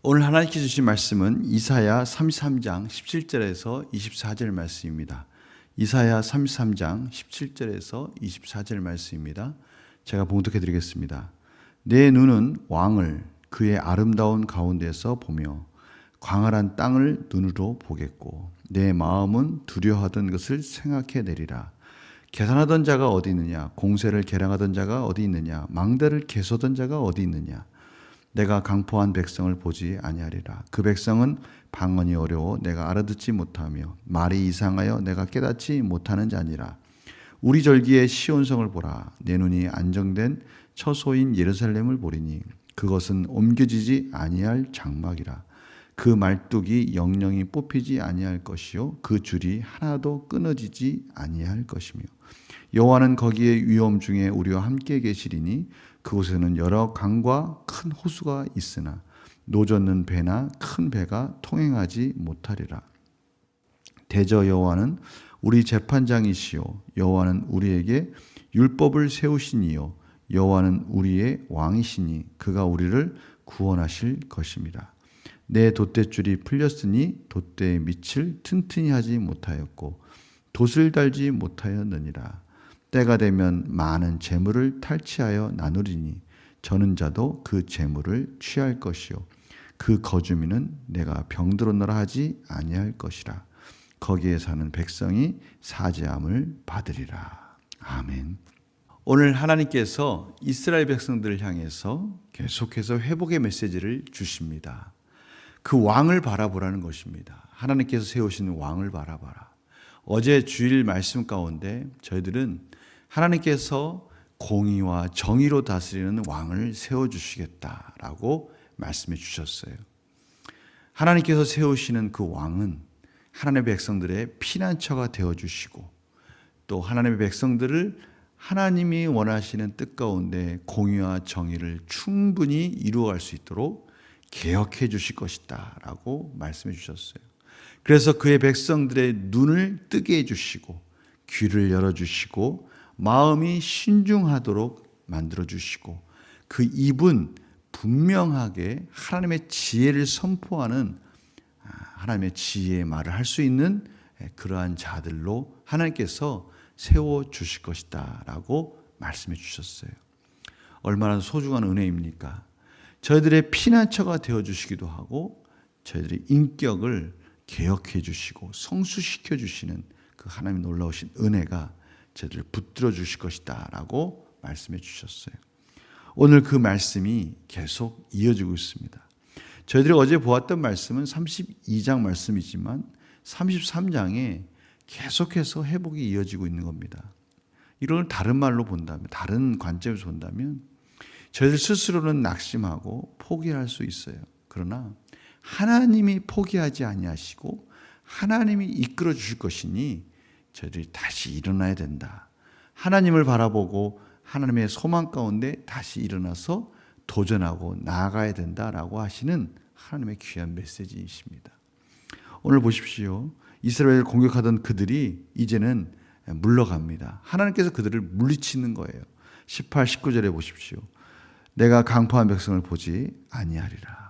오늘 하나님께 주신 말씀은 이사야 33장 17절에서 24절 말씀입니다. 이사야 33장 17절에서 24절 말씀입니다. 제가 봉독해 드리겠습니다. 내 눈은 왕을 그의 아름다운 가운데서 보며 광활한 땅을 눈으로 보겠고 내 마음은 두려워하던 것을 생각해 내리라. 계산하던 자가 어디 있느냐? 공세를 계량하던 자가 어디 있느냐? 망대를 개소던 자가 어디 있느냐? 내가 강포한 백성을 보지 아니하리라. 그 백성은 방언이 어려워 내가 알아듣지 못하며 말이 이상하여 내가 깨닫지 못하는 자니라. 우리 절기의 시온성을 보라. 내 눈이 안정된 처소인 예루살렘을 보리니 그것은 옮겨지지 아니할 장막이라. 그 말뚝이 영영이 뽑히지 아니할 것이요 그 줄이 하나도 끊어지지 아니할 것이며 여호와는 거기에 위험 중에 우리와 함께 계시리니 그곳에는 여러 강과 큰 호수가 있으나 노젓는 배나 큰 배가 통행하지 못하리라. 대저 여호와는 우리 재판장이시요 여호와는 우리에게 율법을 세우시니요 여호와는 우리의 왕이시니 그가 우리를 구원하실 것입니다. 내 돛대줄이 풀렸으니 돛대의 밑을 튼튼히 하지 못하였고 돛을 달지 못하였느니라. 때가 되면 많은 재물을 탈취하여 나누리니 저는 자도 그 재물을 취할 것이요 그 거주민은 내가 병들었노라 하지 아니할 것이라. 거기에 사는 백성이 사죄함을 받으리라. 아멘. 오늘 하나님께서 이스라엘 백성들을 향해서 계속해서 회복의 메시지를 주십니다. 그 왕을 바라보라는 것입니다. 하나님께서 세우시는 왕을 바라봐라. 어제 주일 말씀 가운데 저희들은 하나님께서 공의와 정의로 다스리는 왕을 세워주시겠다라고 말씀해 주셨어요. 하나님께서 세우시는 그 왕은 하나님의 백성들의 피난처가 되어주시고 또 하나님의 백성들을 하나님이 원하시는 뜻 가운데 공의와 정의를 충분히 이루어갈 수 있도록 개혁해 주실 것이다 라고 말씀해 주셨어요. 그래서 그의 백성들의 눈을 뜨게 해주시고 귀를 열어주시고 마음이 신중하도록 만들어주시고 그 입은 분명하게 하나님의 지혜를 선포하는 하나님의 지혜의 말을 할 수 있는 그러한 자들로 하나님께서 세워주실 것이다 라고 말씀해 주셨어요. 얼마나 소중한 은혜입니까? 저희들의 피난처가 되어주시기도 하고 저희들의 인격을 개혁해 주시고 성수시켜 주시는 그 하나님의 놀라우신 은혜가 저희들을 붙들어 주실 것이다 라고 말씀해 주셨어요. 오늘 그 말씀이 계속 이어지고 있습니다. 저희들이 어제 보았던 말씀은 32장 말씀이지만 33장에 계속해서 회복이 이어지고 있는 겁니다. 이걸 다른 말로 본다면, 다른 관점에서 본다면 저희들 스스로는 낙심하고 포기할 수 있어요. 그러나 하나님이 포기하지 아니하시고 하나님이 이끌어 주실 것이니 저희들이 다시 일어나야 된다. 하나님을 바라보고 하나님의 소망 가운데 다시 일어나서 도전하고 나아가야 된다라고 하시는 하나님의 귀한 메시지이십니다. 오늘 보십시오. 이스라엘을 공격하던 그들이 이제는 물러갑니다. 하나님께서 그들을 물리치는 거예요. 18, 19절에 보십시오. 내가 강포한 백성을 보지 아니하리라.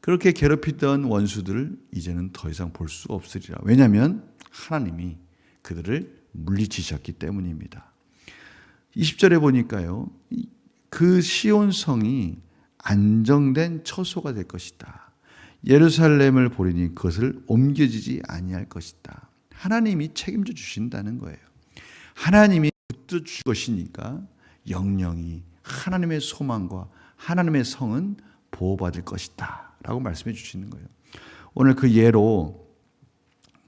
그렇게 괴롭히던 원수들을 이제는 더 이상 볼 수 없으리라. 왜냐하면 하나님이 그들을 물리치셨기 때문입니다. 20절에 보니까요. 그 시온성이 안정된 처소가 될 것이다. 예루살렘을 보리니 그것을 옮겨지지 아니할 것이다. 하나님이 책임져 주신다는 거예요. 하나님이 붙들어 주실 것이니까 영영이 하나님의 소망과 하나님의 성은 보호받을 것이다 라고 말씀해 주시는 거예요. 오늘 그 예로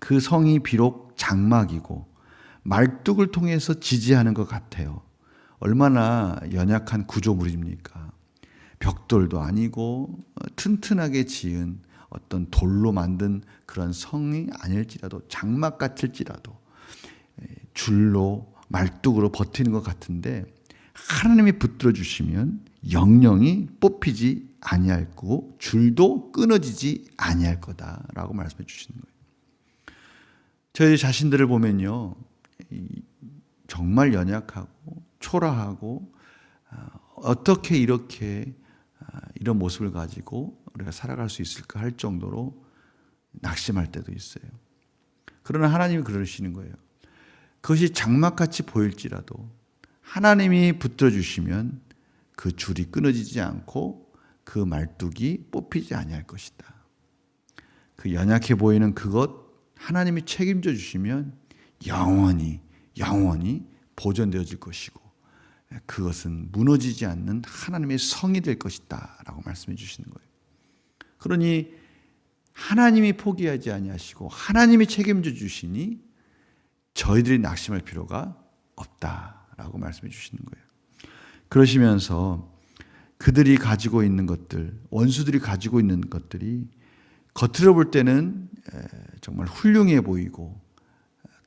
그 성이 비록 장막이고 말뚝을 통해서 지지하는 것 같아요. 얼마나 연약한 구조물입니까? 벽돌도 아니고 튼튼하게 지은 어떤 돌로 만든 그런 성이 아닐지라도 장막 같을지라도 줄로 말뚝으로 버티는 것 같은데 하나님이 붙들어 주시면 영영이 뽑히지 아니할 거고 줄도 끊어지지 아니할 거다라고 말씀해 주시는 거예요. 저희 자신들을 보면요. 정말 연약하고 초라하고 어떻게 이렇게 이런 모습을 가지고 우리가 살아갈 수 있을까 할 정도로 낙심할 때도 있어요. 그러나 하나님이 그러시는 거예요. 그것이 장막같이 보일지라도 하나님이 붙들어 주시면 그 줄이 끊어지지 않고 그 말뚝이 뽑히지 아니할 것이다. 그 연약해 보이는 그것 하나님이 책임져 주시면 영원히 보존되어질 것이고 그것은 무너지지 않는 하나님의 성이 될 것이다 라고 말씀해 주시는 거예요. 그러니 하나님이 포기하지 아니하시고 하나님이 책임져 주시니 저희들이 낙심할 필요가 없다라고 말씀해 주시는 거예요. 그러시면서 그들이 가지고 있는 것들, 원수들이 가지고 있는 것들이 겉으로 볼 때는 정말 훌륭해 보이고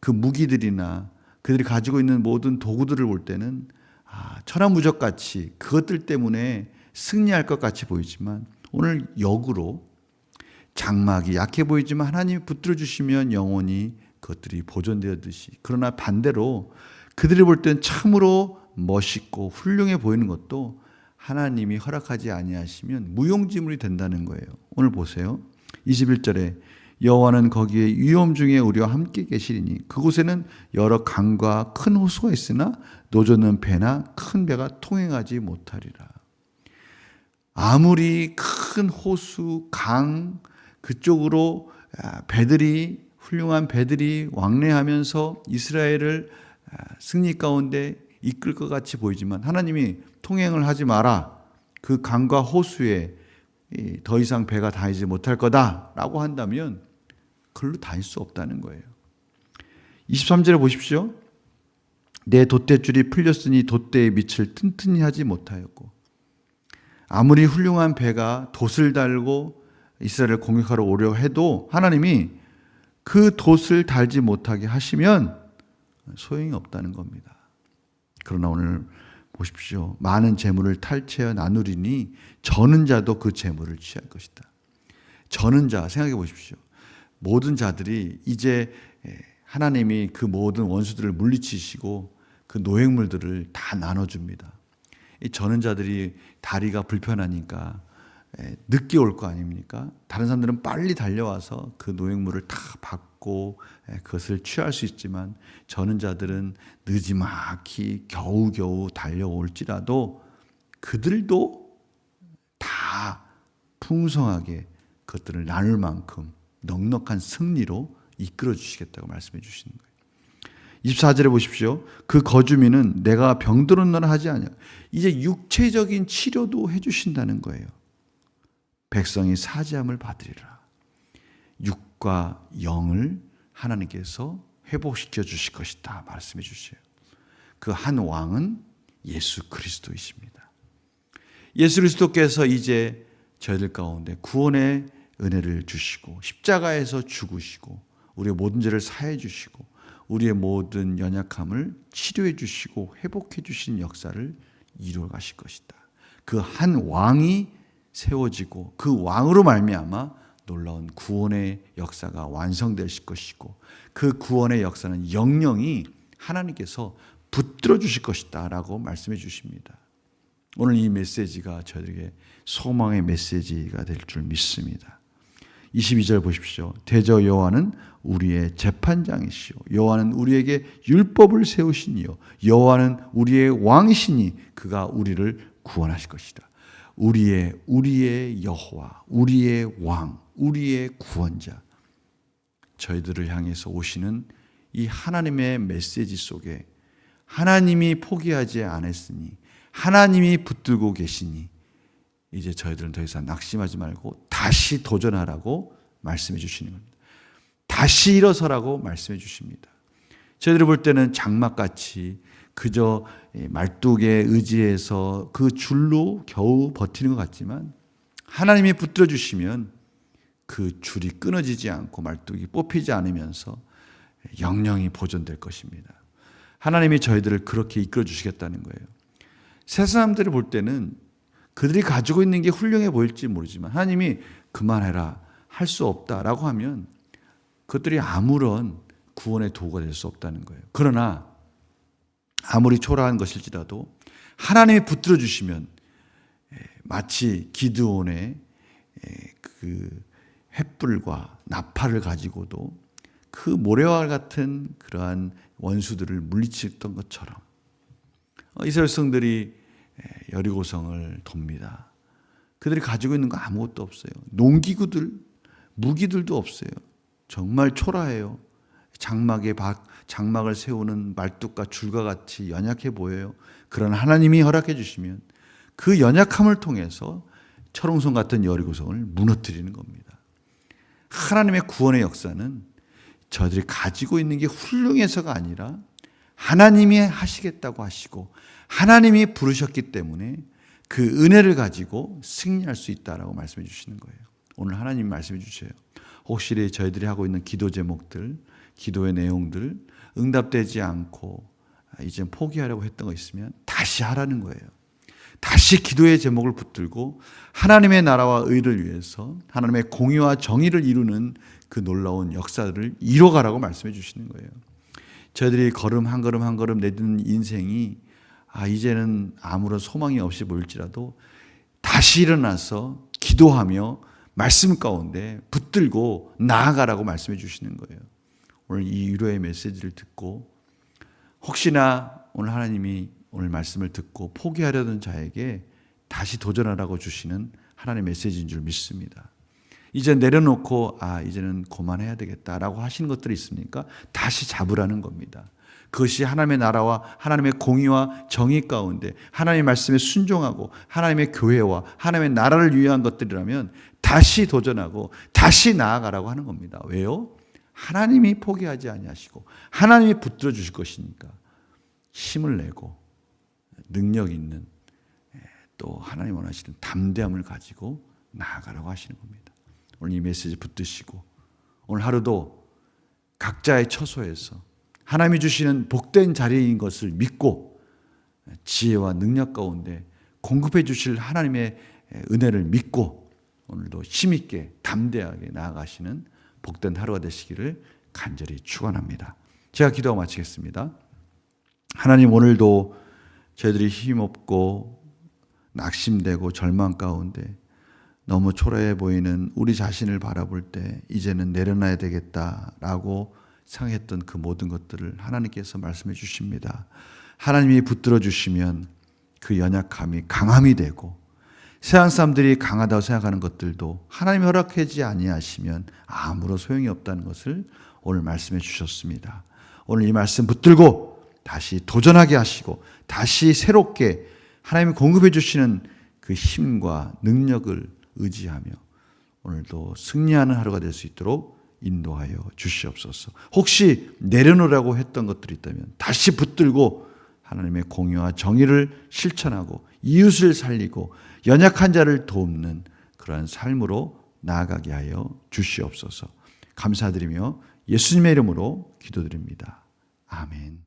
그 무기들이나 그들이 가지고 있는 모든 도구들을 볼 때는 천하무적같이 그것들 때문에 승리할 것 같이 보이지만 오늘 역으로 장막이 약해 보이지만 하나님이 붙들어 주시면 영원히 그것들이 보존되었듯이 그러나 반대로 그들이 볼 때는 참으로 멋있고 훌륭해 보이는 것도 하나님이 허락하지 아니하시면 무용지물이 된다는 거예요. 오늘 보세요. 21절에 여호와는 거기에 위험 중에 우리와 함께 계시리니 그곳에는 여러 강과 큰 호수가 있으나 노젓는 배나 큰 배가 통행하지 못하리라. 아무리 큰 호수, 강 그쪽으로 배들이 훌륭한 배들이 왕래하면서 이스라엘을 승리 가운데 이끌 것 같이 보이지만 하나님이 통행을 하지 마라. 그 강과 호수에 더 이상 배가 다니지 못할 거다라고 한다면 그걸로 다닐 수 없다는 거예요. 23절에 보십시오. 내 돛대줄이 풀렸으니 돛대의 밑을 튼튼히 하지 못하였고 아무리 훌륭한 배가 돛을 달고 이스라엘을 공격하러 오려 해도 하나님이 그 돛을 달지 못하게 하시면 소용이 없다는 겁니다. 그러나 오늘 보십시오. 많은 재물을 탈취하여 나누리니 저는 자도 그 재물을 취할 것이다. 저는 자 생각해 보십시오. 모든 자들이 이제 하나님이 그 모든 원수들을 물리치시고 그 노획물들을 다 나눠줍니다. 이 저는 자들이 다리가 불편하니까 늦게 올 거 아닙니까? 다른 사람들은 빨리 달려와서 그 노획물을 다 받고 그것을 취할 수 있지만 저는 자들은 느지막이 겨우겨우 달려올지라도 그들도 다 풍성하게 그것들을 나눌 만큼 넉넉한 승리로 이끌어 주시겠다고 말씀해 주시는 거예요. 24절에 보십시오. 그 거주민은 내가 병들었노라 하지 않냐. 이제 육체적인 치료도 해 주신다는 거예요. 백성이 사지함을 받으리라. 육과 영을 하나님께서 회복시켜 주실 것이다 말씀해 주셔요. 그 한 왕은 예수 그리스도이십니다. 예수 그리스도께서 이제 저희들 가운데 구원의 은혜를 주시고 십자가에서 죽으시고 우리의 모든 죄를 사해 주시고 우리의 모든 연약함을 치료해 주시고 회복해 주신 역사를 이루어 가실 것이다. 그 한 왕이 세워지고 그 왕으로 말미암아 놀라운 구원의 역사가 완성되실 것이고 그 구원의 역사는 영영이 하나님께서 붙들어 주실 것이다 라고 말씀해 주십니다. 오늘 이 메시지가 저에게 소망의 메시지가 될 줄 믿습니다. 22절 보십시오. 대저 여호와는 우리의 재판장이시오. 여호와는 우리에게 율법을 세우시니요. 여호와는 우리의 왕이시니 그가 우리를 구원하실 것이다. 우리의 여호와, 우리의 왕, 우리의 구원자. 저희들을 향해서 오시는 이 하나님의 메시지 속에 하나님이 포기하지 않았으니 하나님이 붙들고 계시니 이제 저희들은 더 이상 낙심하지 말고 다시 도전하라고 말씀해 주시는 겁니다. 다시 일어서라고 말씀해 주십니다. 저희들이 볼 때는 장막같이 그저 말뚝에 의지해서 그 줄로 겨우 버티는 것 같지만 하나님이 붙들어 주시면 그 줄이 끊어지지 않고 말뚝이 뽑히지 않으면서 영영이 보존될 것입니다. 하나님이 저희들을 그렇게 이끌어 주시겠다는 거예요. 세 사람들을 볼 때는 그들이 가지고 있는 게 훌륭해 보일지 모르지만 하나님이 그만해라 할 수 없다라고 하면 그것들이 아무런 구원의 도구가 될 수 없다는 거예요. 그러나 아무리 초라한 것일지라도 하나님이 붙들어 주시면 마치 기드온의 그 횃불과 나팔을 가지고도 그 모래와 같은 그러한 원수들을 물리쳤던 것처럼 이스라엘 백성들이 여리고성을 돕니다. 그들이 가지고 있는 거 아무것도 없어요. 농기구들, 무기들도 없어요. 정말 초라해요. 장막을 세우는 말뚝과 줄과 같이 연약해 보여요. 그러나 하나님이 허락해 주시면 그 연약함을 통해서 철옹성 같은 여리고성을 무너뜨리는 겁니다. 하나님의 구원의 역사는 저들이 가지고 있는 게 훌륭해서가 아니라 하나님이 하시겠다고 하시고 하나님이 부르셨기 때문에 그 은혜를 가지고 승리할 수 있다라고 말씀해 주시는 거예요. 오늘 하나님 말씀해 주셔요. 혹시 저희들이 하고 있는 기도 제목들, 기도의 내용들 응답되지 않고 이제 포기하려고 했던 거 있으면 다시 하라는 거예요. 다시 기도의 제목을 붙들고 하나님의 나라와 의를 위해서 하나님의 공의와 정의를 이루는 그 놀라운 역사를 이뤄가라고 말씀해 주시는 거예요. 저희들이 걸음 한 걸음 한 걸음 내딛는 인생이 이제는 아무런 소망이 없이 보일지라도 다시 일어나서 기도하며 말씀 가운데 붙들고 나아가라고 말씀해 주시는 거예요. 오늘 이 위로의 메시지를 듣고 혹시나 오늘 하나님이 오늘 말씀을 듣고 포기하려던 자에게 다시 도전하라고 주시는 하나님의 메시지인 줄 믿습니다. 이제 내려놓고 이제는 그만해야 되겠다라고 하시는 것들이 있습니까? 다시 잡으라는 겁니다. 그것이 하나님의 나라와 하나님의 공의와 정의 가운데 하나님의 말씀에 순종하고 하나님의 교회와 하나님의 나라를 위한 것들이라면 다시 도전하고 다시 나아가라고 하는 겁니다. 왜요? 하나님이 포기하지 아니하시고 하나님이 붙들어 주실 것이니까 힘을 내고 능력 있는 또 하나님 원하시는 담대함을 가지고 나아가라고 하시는 겁니다. 오늘 이 메시지 붙드시고 오늘 하루도 각자의 처소에서 하나님이 주시는 복된 자리인 것을 믿고 지혜와 능력 가운데 공급해 주실 하나님의 은혜를 믿고 오늘도 힘있게 담대하게 나아가시는 복된 하루가 되시기를 간절히 축원합니다. 제가 기도하고 마치겠습니다. 하나님, 오늘도 저희들이 힘없고 낙심되고 절망 가운데 너무 초라해 보이는 우리 자신을 바라볼 때 이제는 내려놔야 되겠다라고 생각했던 그 모든 것들을 하나님께서 말씀해 주십니다. 하나님이 붙들어 주시면 그 연약함이 강함이 되고 세상 사람들이 강하다고 생각하는 것들도 하나님이 허락하지 아니하시면 아무런 소용이 없다는 것을 오늘 말씀해 주셨습니다. 오늘 이 말씀 붙들고 다시 도전하게 하시고 다시 새롭게 하나님이 공급해 주시는 그 힘과 능력을 의지하며 오늘도 승리하는 하루가 될 수 있도록 인도하여 주시옵소서. 혹시 내려놓으라고 했던 것들이 있다면 다시 붙들고 하나님의 공의와 정의를 실천하고 이웃을 살리고 연약한 자를 돕는 그러한 삶으로 나아가게 하여 주시옵소서. 감사드리며 예수님의 이름으로 기도드립니다. 아멘.